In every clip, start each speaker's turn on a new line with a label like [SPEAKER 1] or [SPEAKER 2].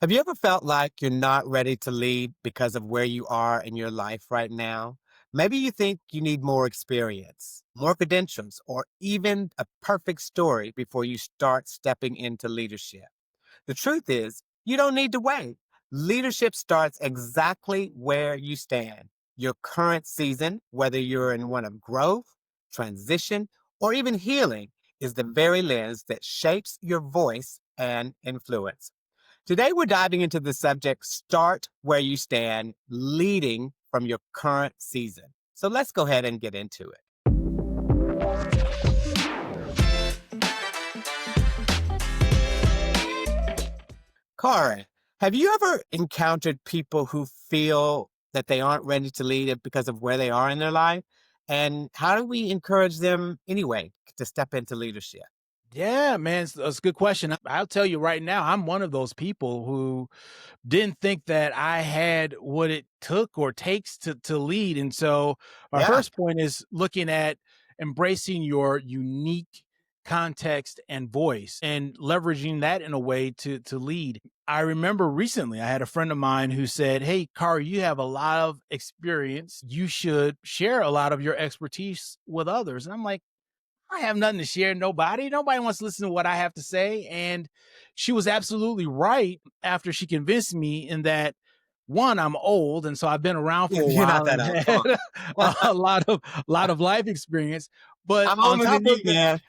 [SPEAKER 1] Have you ever felt like you're not ready to lead because of where you are in your life right now? Maybe you think you need more experience, more credentials, or even a perfect story before you start stepping into leadership. The truth is, you don't need to wait. Leadership starts exactly where you stand. Your current season, whether you're in one of growth, transition, or even healing, is the very lens that shapes your voice and influence. Today, we're diving into the subject Start Where You Stand, leading from your current season. So let's go ahead and get into it. Karen, have you ever encountered people who feel that they aren't ready to lead because of where they are in their life? And how do we encourage them anyway to step into leadership?
[SPEAKER 2] Yeah, man, it's a good question. I'll tell you right now, I'm one of those people who didn't think that I had what it took or takes to lead. And so my
[SPEAKER 1] Yeah,
[SPEAKER 2] first point is looking at embracing your unique context and voice and leveraging that in a way to lead. I remember recently I had a friend of mine who said, "Hey, Kari, you have a lot of experience. You should share a lot of your expertise with others." And I'm like, I have nothing to share. Nobody wants to listen to what I have to say. And she was absolutely right after she convinced me in that one, I'm old, and so I've been around for a
[SPEAKER 1] you're not
[SPEAKER 2] while
[SPEAKER 1] that
[SPEAKER 2] and
[SPEAKER 1] old. Come
[SPEAKER 2] had
[SPEAKER 1] on.
[SPEAKER 2] a lot of life experience. But
[SPEAKER 1] I'm
[SPEAKER 2] on
[SPEAKER 1] older
[SPEAKER 2] top
[SPEAKER 1] than
[SPEAKER 2] of
[SPEAKER 1] you, man.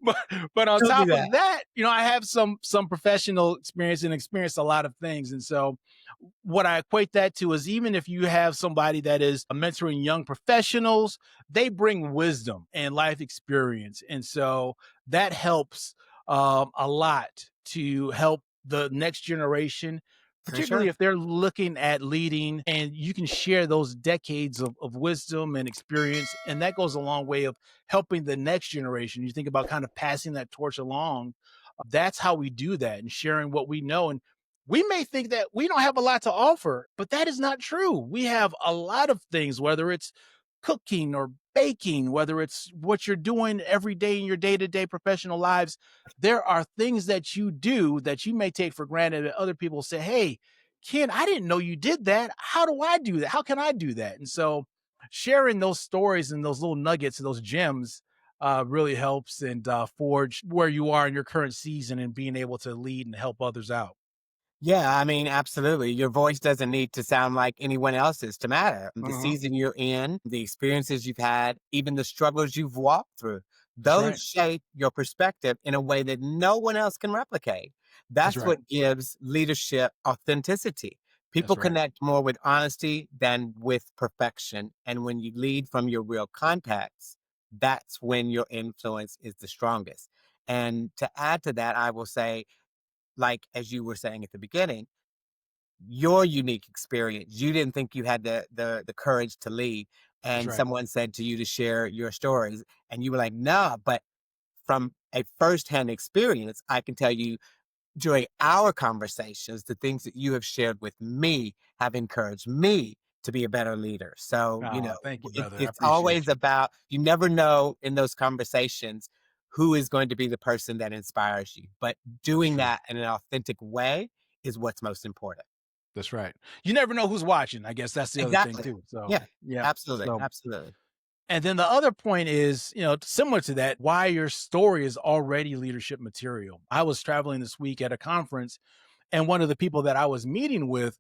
[SPEAKER 2] but, but on
[SPEAKER 1] Don't do
[SPEAKER 2] top
[SPEAKER 1] that.
[SPEAKER 2] of that, I have some professional experience and experienced a lot of things. And so what I equate that to is even if you have somebody that is mentoring young professionals, they bring wisdom and life experience. And so that helps a lot to help the next generation,
[SPEAKER 1] For sure.
[SPEAKER 2] particularly if they're looking at leading and you can share those decades of wisdom and experience. And that goes a long way of helping the next generation. You think about kind of passing that torch along. That's how we do that and sharing what we know. And we may think that we don't have a lot to offer, but that is not true. We have a lot of things, whether it's cooking or baking, whether it's what you're doing every day in your day to day professional lives. There are things that you do that you may take for granted that other people say, "Hey, Ken, I didn't know you did that. How do I do that? How can I do that?" And so sharing those stories and those little nuggets and those gems really helps and forge where you are in your current season and being able to lead and help others out.
[SPEAKER 1] Yeah, I mean, absolutely. Your voice doesn't need to sound like anyone else's to matter. The
[SPEAKER 2] Uh-huh.
[SPEAKER 1] season you're in, the experiences you've had, even the struggles you've walked through,
[SPEAKER 2] That's
[SPEAKER 1] those
[SPEAKER 2] right.
[SPEAKER 1] shape your perspective in a way that no one else can replicate.
[SPEAKER 2] That's
[SPEAKER 1] That's
[SPEAKER 2] right.
[SPEAKER 1] what gives leadership authenticity. People
[SPEAKER 2] That's right.
[SPEAKER 1] connect more with honesty than with perfection. And when you lead from your real contacts, that's when your influence is the strongest. And to add to that, I will say, like as you were saying at the beginning, your unique experience. You didn't think you had the courage to lead,
[SPEAKER 2] That's
[SPEAKER 1] and
[SPEAKER 2] right.
[SPEAKER 1] someone said to you to share your stories, and you were like, "No," but from a firsthand experience, I can tell you during our conversations, the things that you have shared with me have encouraged me to be a better leader. So,
[SPEAKER 2] Oh, thank you, brother. I
[SPEAKER 1] it's
[SPEAKER 2] appreciate
[SPEAKER 1] always
[SPEAKER 2] you.
[SPEAKER 1] about you never know in those conversations who is going to be the person that inspires you, but
[SPEAKER 2] That's
[SPEAKER 1] doing
[SPEAKER 2] true.
[SPEAKER 1] that in an authentic way is what's most important.
[SPEAKER 2] That's right. You never know who's watching. I guess that's the other thing
[SPEAKER 1] Exactly.
[SPEAKER 2] too. So,
[SPEAKER 1] Yeah,
[SPEAKER 2] yeah.
[SPEAKER 1] absolutely,
[SPEAKER 2] So,
[SPEAKER 1] absolutely.
[SPEAKER 2] and then the other point is, similar to that, why your story is already leadership material. I was traveling this week at a conference, and one of the people that I was meeting with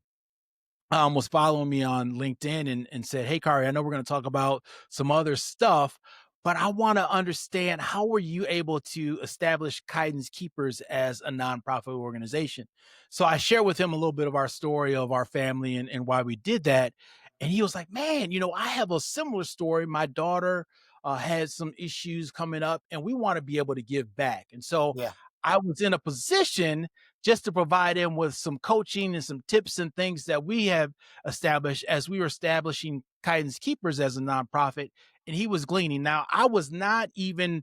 [SPEAKER 2] was following me on LinkedIn and said, "Hey, Kari, I know we're going to talk about some other stuff, but I want to understand how were you able to establish Guidance Keepers as a nonprofit organization?" So I shared with him a little bit of our story of our family and why we did that. And he was like, "Man, I have a similar story. My daughter had some issues coming up, and we want to be able to give back." And so
[SPEAKER 1] Yeah,
[SPEAKER 2] I was in a position just to provide him with some coaching and some tips and things that we have established as we were establishing Guidance Keepers as a nonprofit. And he was gleaning. Now, I was not even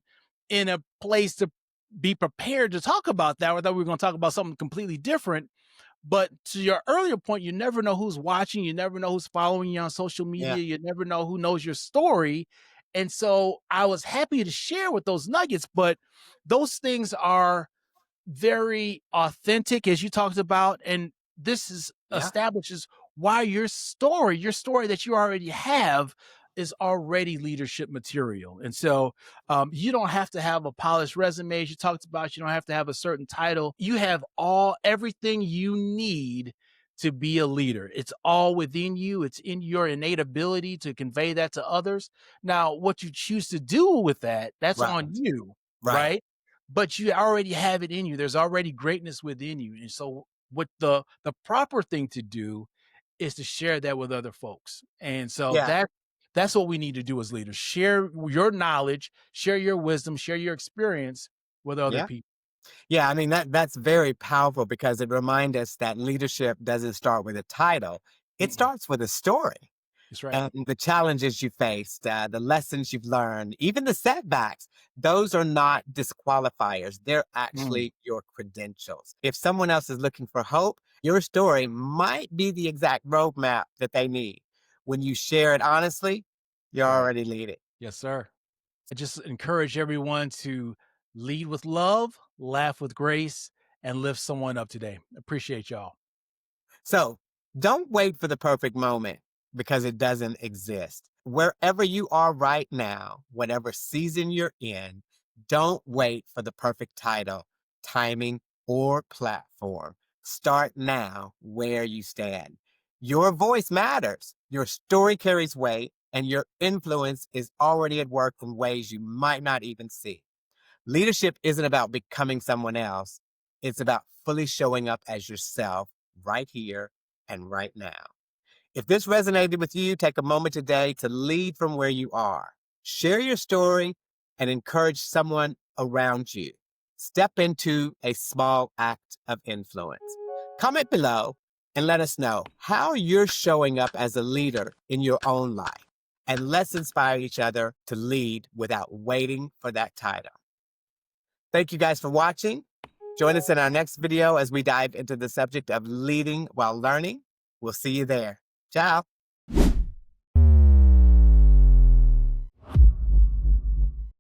[SPEAKER 2] in a place to be prepared to talk about that. I thought we were going to talk about something completely different. But to your earlier point, you never know who's watching. You never know who's following you on social
[SPEAKER 1] yeah,
[SPEAKER 2] media. You never know who knows your story. And so I was happy to share with those nuggets, but those things are very authentic, as you talked about, and this is
[SPEAKER 1] Yeah.
[SPEAKER 2] establishes why your story that you already have is already leadership material. And so you don't have to have a polished resume, as you talked about. You don't have to have a certain title. You have everything you need to be a leader. It's all within you. It's in your innate ability to convey that to others. Now, what you choose to do with that, that's on
[SPEAKER 1] Right.
[SPEAKER 2] you,
[SPEAKER 1] Right.
[SPEAKER 2] right? But you already have it in you. There's already greatness within you. And so what the proper thing to do is to share that with other folks. And so
[SPEAKER 1] Yeah.
[SPEAKER 2] that's what we need to do as leaders. Share your knowledge, share your wisdom, share your experience with other
[SPEAKER 1] Yeah.
[SPEAKER 2] people.
[SPEAKER 1] Yeah, I mean that's very powerful because it reminds us that leadership doesn't start with a title. It
[SPEAKER 2] Mm-mm.
[SPEAKER 1] starts with a story.
[SPEAKER 2] That's right.
[SPEAKER 1] And the challenges you faced, the lessons you've learned, even the setbacks, those are not disqualifiers. They're
[SPEAKER 2] Mm,
[SPEAKER 1] actually your credentials. If someone else is looking for hope, your story might be the exact roadmap that they need. When you share it honestly, you're
[SPEAKER 2] right.
[SPEAKER 1] already leading.
[SPEAKER 2] Yes, sir. I just encourage everyone to lead with love, laugh with grace, and lift someone up today. Appreciate y'all.
[SPEAKER 1] So don't wait for the perfect moment because it doesn't exist. Wherever you are right now, whatever season you're in, don't wait for the perfect title, timing, or platform. Start now where you stand. Your voice matters. Your story carries weight, and your influence is already at work in ways you might not even see. Leadership isn't about becoming someone else, it's about fully showing up as yourself right here and right now. If this resonated with you, take a moment today to lead from where you are. Share your story and encourage someone around you. Step into a small act of influence. Comment below and let us know how you're showing up as a leader in your own life. And let's inspire each other to lead without waiting for that title. Thank you guys for watching. Join us in our next video as we dive into the subject of leading while learning. We'll see you there. Ciao.